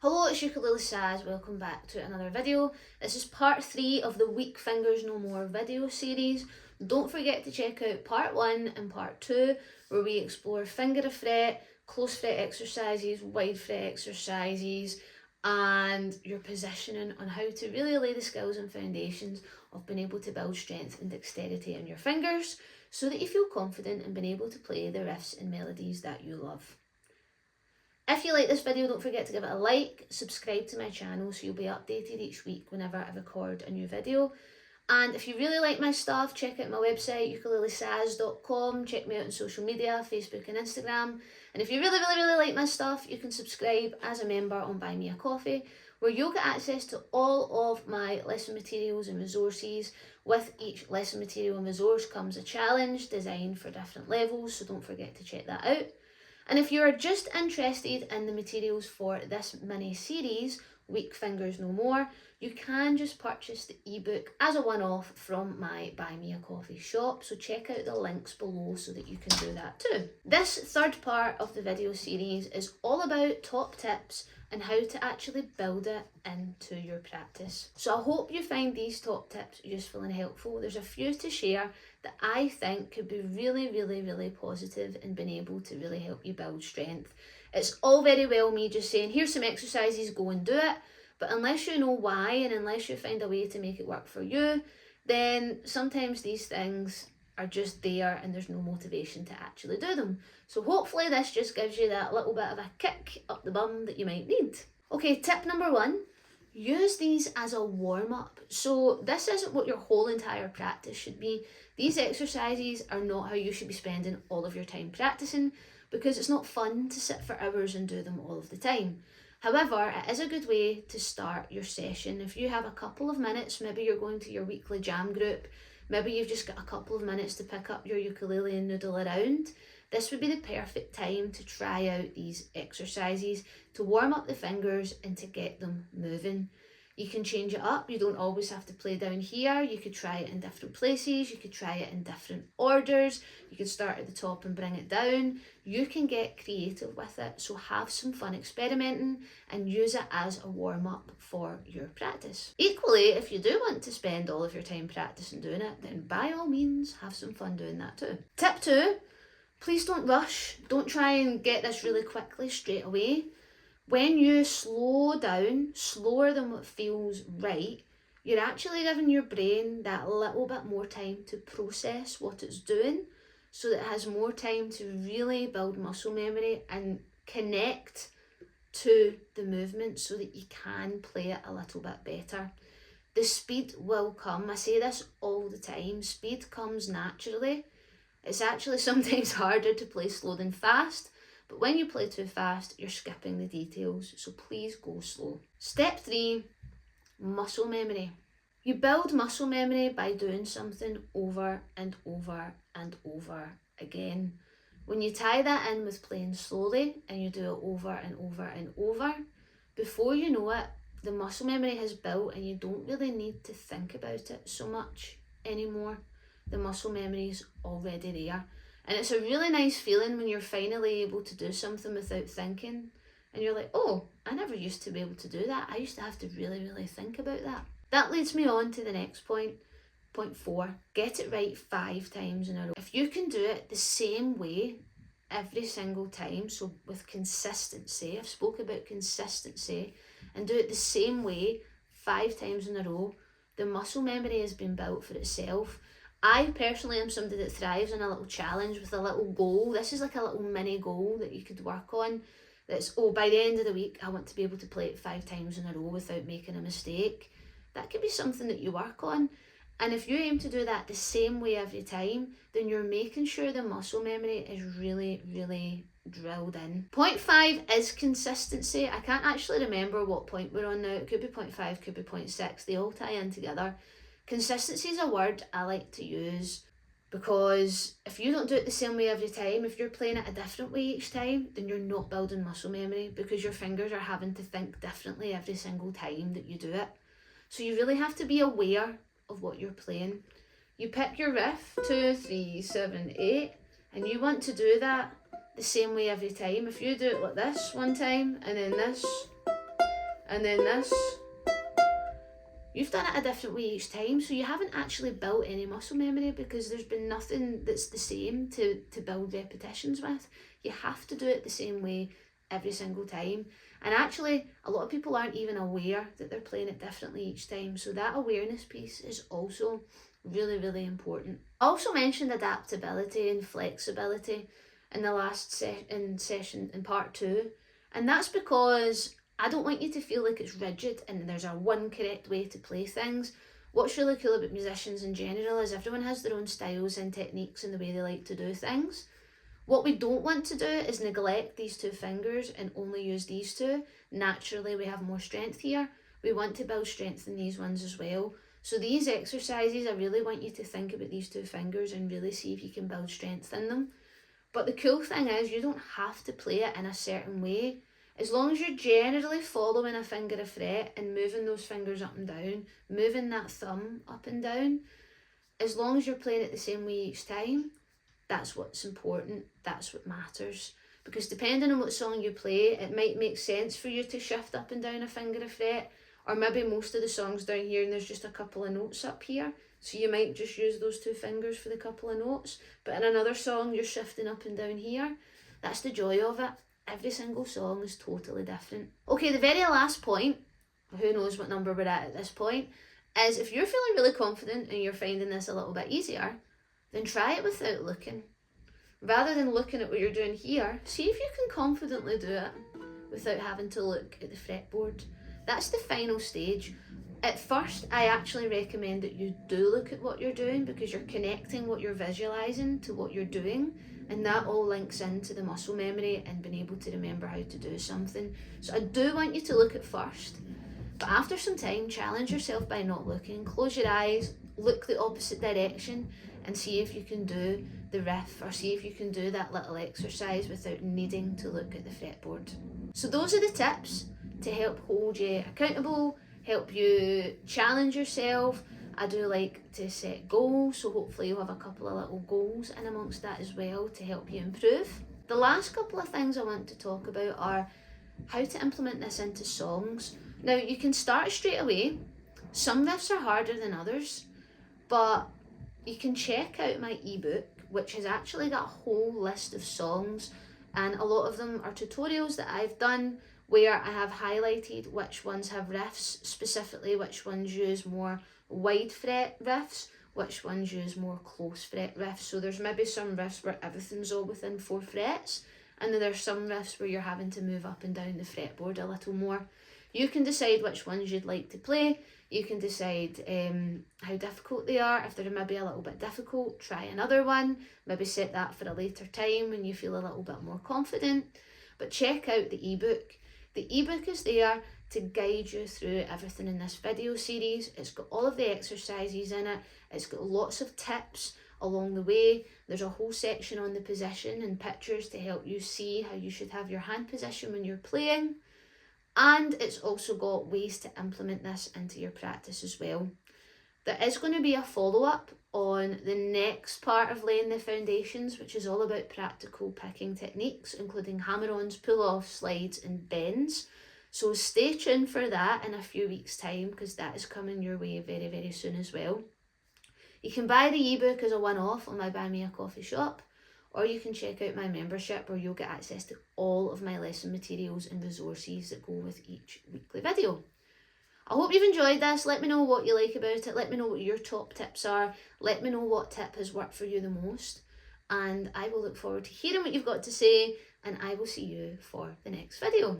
Hello, it's Ukulele Saz, welcome back to another video. This is part 3 of the Weak Fingers No More video series. Don't forget to check out part 1 and part 2 where we explore finger a fret, close fret exercises, wide fret exercises and your positioning on how to really lay the skills and foundations of being able to build strength and dexterity in your fingers so that you feel confident in being able to play the riffs and melodies that you love. If you like this video, don't forget to give it a like, subscribe to my channel so you'll be updated each week whenever I record a new video. And if you really like my stuff, check out my website, ukulelesaz.com, check me out on social media, Facebook and Instagram. And if you really like my stuff, you can subscribe as a member on BuyMeCoffee, where you'll get access to all of my lesson materials and resources. With each lesson material and resource comes a challenge designed for different levels, so don't forget to check that out. And if you're just interested in the materials for this mini series, Weak Fingers No More, you can just purchase the ebook as a one-off from my BuyMeCoffee shop. So check out the links below so that you can do that too. This third part of the video series is all about top tips and how to actually build it into your practice. So I hope you find these top tips useful and helpful. There's a few to share that I think could be really positive in being able to really help you build strength. It's all very well me just saying, here's some exercises, go and do it. But unless you know why and unless you find a way to make it work for you, then sometimes these things are just there and there's no motivation to actually do them. So hopefully this just gives you that little bit of a kick up the bum that you might need. Okay, tip number 1, use these as a warm-up. So this isn't what your whole entire practice should be. These exercises are not how you should be spending all of your time practicing, because it's not fun to sit for hours and do them all of the time. However, it is a good way to start your session. If you have a couple of minutes, maybe you're going to your weekly jam group, maybe you've just got a couple of minutes to pick up your ukulele and noodle around, this would be the perfect time to try out these exercises, to warm up the fingers and to get them moving. You can change it up. You don't always have to play down here. You could try it in different places. You could try it in different orders. You could start at the top and bring it down. You can get creative with it. So have some fun experimenting and use it as a warm-up for your practice. Equally, if you do want to spend all of your time practicing doing it, then by all means, have some fun doing that too. Tip 2, please don't rush. Don't try and get this really quickly straight away. When you slow down, slower than what feels right, you're actually giving your brain that little bit more time to process what it's doing so that it has more time to really build muscle memory and connect to the movement so that you can play it a little bit better. The speed will come. I say this all the time. Speed comes naturally. It's actually sometimes harder to play slow than fast. But when you play too fast, you're skipping the details, so please go slow. Step 3, muscle memory. You build muscle memory by doing something over and over and over again. When you tie that in with playing slowly and you do it over and over and over, before you know it, the muscle memory has built and you don't really need to think about it so much anymore. The muscle memory is already there. And it's a really nice feeling when you're finally able to do something without thinking. And you're like, oh, I never used to be able to do that. I used to have to really think about that. That leads me on to the next point. Point 4, get it right 5 times in a row. If you can do it the same way every single time, so with consistency, I've spoke about consistency, and do it the same way 5 times in a row, the muscle memory has been built for itself. I personally am somebody that thrives on a little challenge with a little goal. This is like a little mini goal that you could work on. That's, oh, by the end of the week, I want to be able to play it 5 times in a row without making a mistake. That could be something that you work on. And if you aim to do that the same way every time, then you're making sure the muscle memory is really drilled in. Point 5 is consistency. I can't actually remember what point we're on now. It could be point 5, could be point 6. They all tie in together. Consistency is a word I like to use because if you don't do it the same way every time, if you're playing it a different way each time, then you're not building muscle memory because your fingers are having to think differently every single time that you do it. So you really have to be aware of what you're playing. You pick your riff, 2, 3, 7, 8, and you want to do that the same way every time. If you do it like this one time and then this, and then this. You've done it a different way each time, so you haven't actually built any muscle memory because there's been nothing that's the same to build repetitions with. You have to do it the same way every single time. And actually, a lot of people aren't even aware that they're playing it differently each time, so that awareness piece is also really, really important. I also mentioned adaptability and flexibility in the last session in part 2, and that's because I don't want you to feel like it's rigid and there's a one correct way to play things. What's really cool about musicians in general is everyone has their own styles and techniques and the way they like to do things. What we don't want to do is neglect these 2 fingers and only use these 2. Naturally, we have more strength here. We want to build strength in these ones as well. So these exercises, I really want you to think about these 2 fingers and really see if you can build strength in them. But the cool thing is you don't have to play it in a certain way. As long as you're generally following a finger a fret and moving those fingers up and down, moving that thumb up and down, as long as you're playing it the same way each time, that's what's important, that's what matters. Because depending on what song you play, it might make sense for you to shift up and down a finger a fret, or maybe most of the songs down here and there's just a couple of notes up here, so you might just use those 2 fingers for the couple of notes. But in another song you're shifting up and down here. That's the joy of it. Every single song is totally different. Okay, the very last point, who knows what number we're at this point, is if you're feeling really confident and you're finding this a little bit easier, then try it without looking. Rather than looking at what you're doing here, see if you can confidently do it without having to look at the fretboard. That's the final stage. At first, I actually recommend that you do look at what you're doing because you're connecting what you're visualising to what you're doing, and that all links into the muscle memory and being able to remember how to do something. So I do want you to look at first, but after some time, challenge yourself by not looking. Close your eyes, look the opposite direction, and see if you can do the riff or see if you can do that little exercise without needing to look at the fretboard. So those are the tips to help hold you accountable, help you challenge yourself. I do like to set goals, so hopefully you'll have a couple of little goals in amongst that as well to help you improve. The last couple of things I want to talk about are how to implement this into songs. Now, you can start straight away. Some riffs are harder than others, but you can check out my ebook, which has actually got a whole list of songs, and a lot of them are tutorials that I've done where I have highlighted which ones have riffs, specifically which ones use more wide fret riffs, which ones use more close fret riffs. So there's maybe some riffs where everything's all within 4 frets, and then there's some riffs where you're having to move up and down the fretboard a little more. You can decide which ones you'd like to play. You can decide how difficult they are. If they're maybe a little bit difficult, try another one. Maybe set that for a later time when you feel a little bit more confident. But check out the ebook. The ebook is there to guide you through everything in this video series. It's got all of the exercises in it. It's got lots of tips along the way. There's a whole section on the position and pictures to help you see how you should have your hand position when you're playing. And it's also got ways to implement this into your practice as well. There is going to be a follow-up on the next part of laying the foundations, which is all about practical picking techniques, including hammer-ons, pull-offs, slides and bends. So stay tuned for that in a few weeks' time, because that is coming your way very, very soon as well. You can buy the ebook as a one-off on my BuyMeCoffee shop, or you can check out my membership where you'll get access to all of my lesson materials and resources that go with each weekly video. I hope you've enjoyed this. Let me know what you like about it. Let me know what your top tips are. Let me know what tip has worked for you the most. And I will look forward to hearing what you've got to say, and I will see you for the next video.